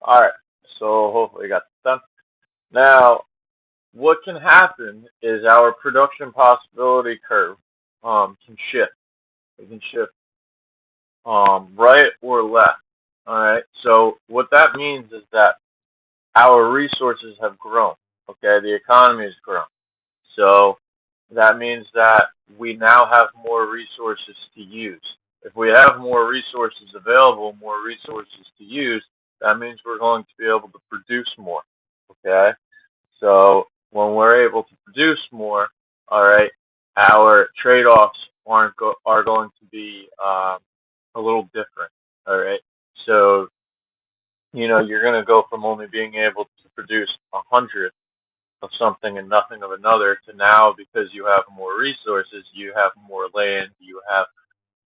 All right. So hopefully you got this done. Now, what can happen is our production possibility curve can shift. It can shift right or left. All right. So what that means is that our resources have grown. Okay, the economy has grown. So that means that we now have more resources to use. If we have more resources available, more resources to use, that means we're going to be able to produce more. Okay, so when we're able to produce more, all right, our trade-offs are going to be a little different. All right, so you're going to go from only being able to produce 100 of something and nothing of another to now, because you have more resources, you have more land, you have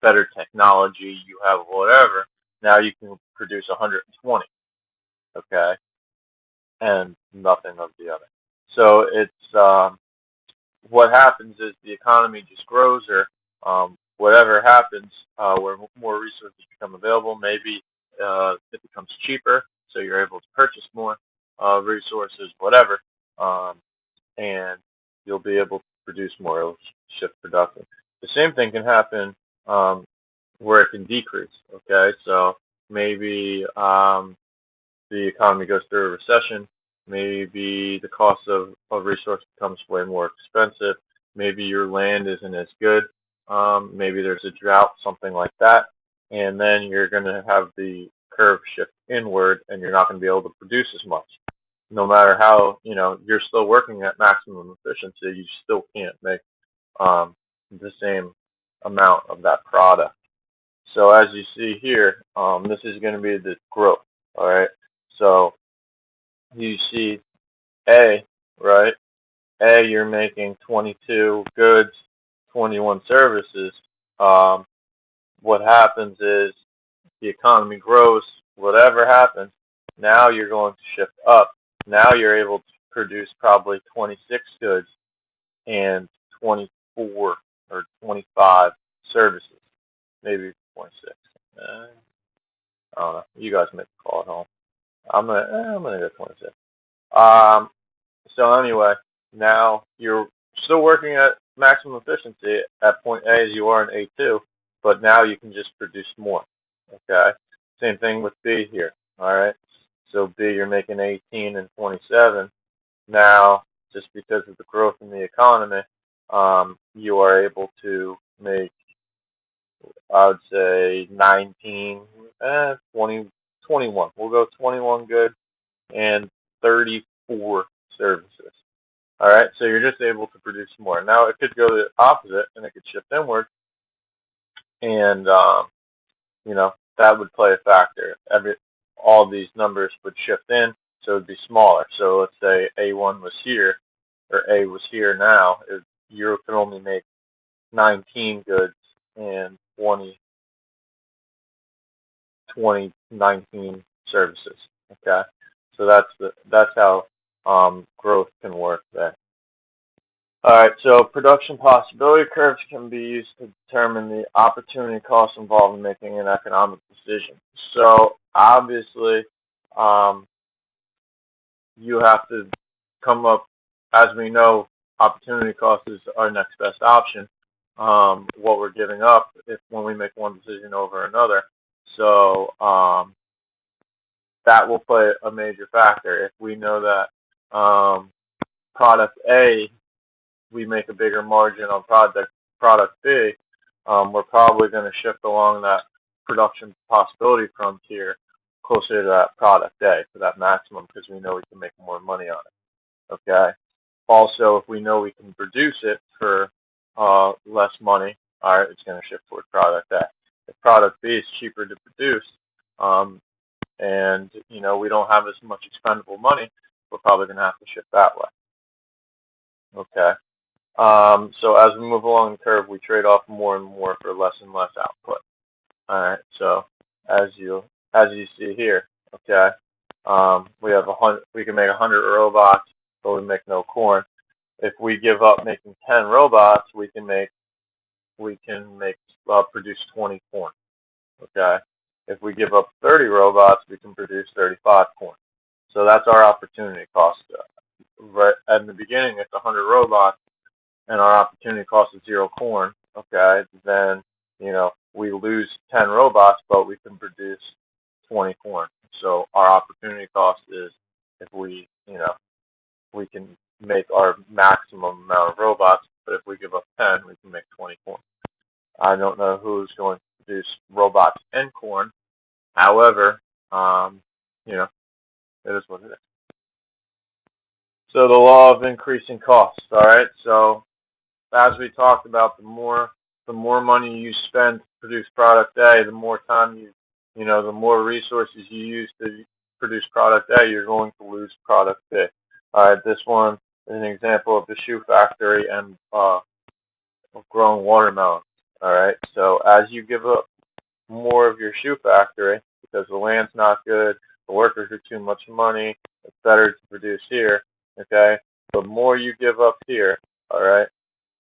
better technology, you have whatever. Now you can produce 120, okay, and nothing of the other. So it's what happens is the economy just grows, or whatever happens, where more resources become available. Maybe it becomes cheaper, so you're able to purchase more resources, whatever, and you'll be able to produce more. It'll shift production. The same thing can happen um, where it can decrease. Okay, so maybe the economy goes through a recession. Maybe the cost of resource becomes way more expensive. Maybe your land isn't as good. Maybe there's a drought, something like that. And then you're going to have the curve shift inward, and you're not going to be able to produce as much. No matter how, you're still working at maximum efficiency, you still can't make the same amount of that product. So as you see here, this is going to be the growth. All right. So you see A, right? A, you're making 22 goods, 21 services. Um, what happens is the economy grows, whatever happens, now you're going to shift up. Now you're able to produce probably 26 goods and 24 or 25 services, maybe 26. I don't know. You guys make the call at home. I'm gonna go 26. Um, so anyway, now you're still working at maximum efficiency at point A as you are in A2, but now you can just produce more. Okay. Same thing with B here. All right. So B, you're making 18 and 27. Now, just because of the growth in the economy, you are able to make, I would say, 19, 20, 21. We'll go 21 good and 34 services. All right, so you're just able to produce more. Now it could go the opposite, and it could shift inward, and that would play a factor. All these numbers would shift in, so it'd be smaller. So let's say A1 was here, or A was here now. You could only make 19 goods and 19 services. Okay, so that's how growth can work there. All right, so production possibility curves can be used to determine the opportunity cost involved in making an economic decision. So obviously, um, you have to come up, as we know, opportunity cost is our next best option. What we're giving up if when we make one decision over another. So that will play a major factor. If we know that product A, we make a bigger margin on product B, we're probably going to shift along that production possibility frontier closer to that product A, to that maximum, because we know we can make more money on it. Okay. Also, if we know we can produce it for less money, all right, it's going to shift toward product A. If product B is cheaper to produce, and we don't have as much expendable money, we're probably going to have to shift that way. Okay. So as we move along the curve, we trade off more and more for less and less output. All right. So as you see here, okay, we can make 100 robots, but we make no corn. If we give up making 10 robots, we can produce 20 corn. Okay. If we give up 30 robots, we can produce 35 corn. So that's our opportunity cost. Right in the beginning, it's 100 robots, and our opportunity cost is 0 corn. Okay, then we lose 10 robots, but we can produce 20 corn. So our opportunity cost is if we can make our maximum amount of robots, but if we give up 10, we can make 20 corn. I don't know who's going to produce robots and corn. However, you know, it is what it is. So the law of increasing costs. All right. So as we talked about, the more money you spend to produce product A, the more time the more resources you use to produce product A, you're going to lose product B. All right. This one is an example of the shoe factory and of growing watermelons. All right. So as you give up more of your shoe factory because the land's not good, the workers are too much money, it's better to produce here. Okay. The more you give up here, all right,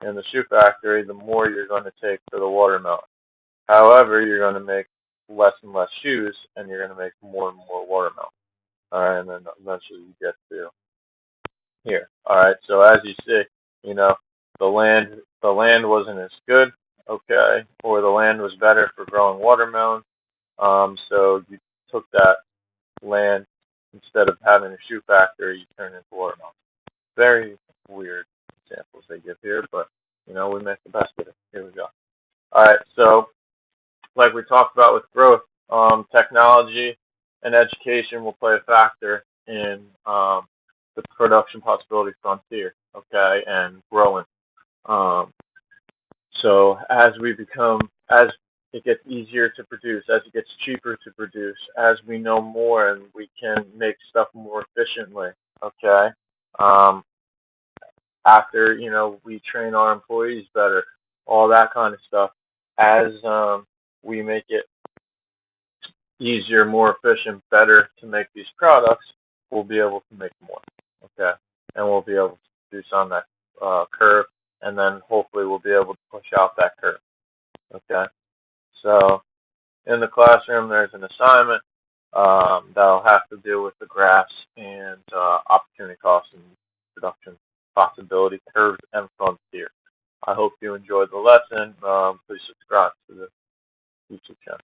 in the shoe factory, the more you're going to take for the watermelon. However, you're going to make less and less shoes, and you're going to make more and more watermelon. All right, and then eventually you get to here. All right, so as you see, the land wasn't as good, okay, or the land was better for growing watermelon. So you took that land instead of having a shoe factory, you turned it into watermelon. Very weird examples they give here, but we make the best of it. Here we go. All right, so like we talked about with growth, technology and education will play a factor in the production possibility frontier, okay, and growing. Um, so as it gets easier to produce, as it gets cheaper to produce, as we know more and we can make stuff more efficiently, okay. Um, After we train our employees better, all that kind of stuff. As we make it easier, more efficient, better to make these products, we'll be able to make more. Okay, and we'll be able to produce on that curve, and then hopefully we'll be able to push out that curve. Okay, so in the classroom, there's an assignment that'll have to deal with the graphs and opportunity costs and production possibility curves and frontier. I hope you enjoyed the lesson. Please subscribe to the YouTube channel.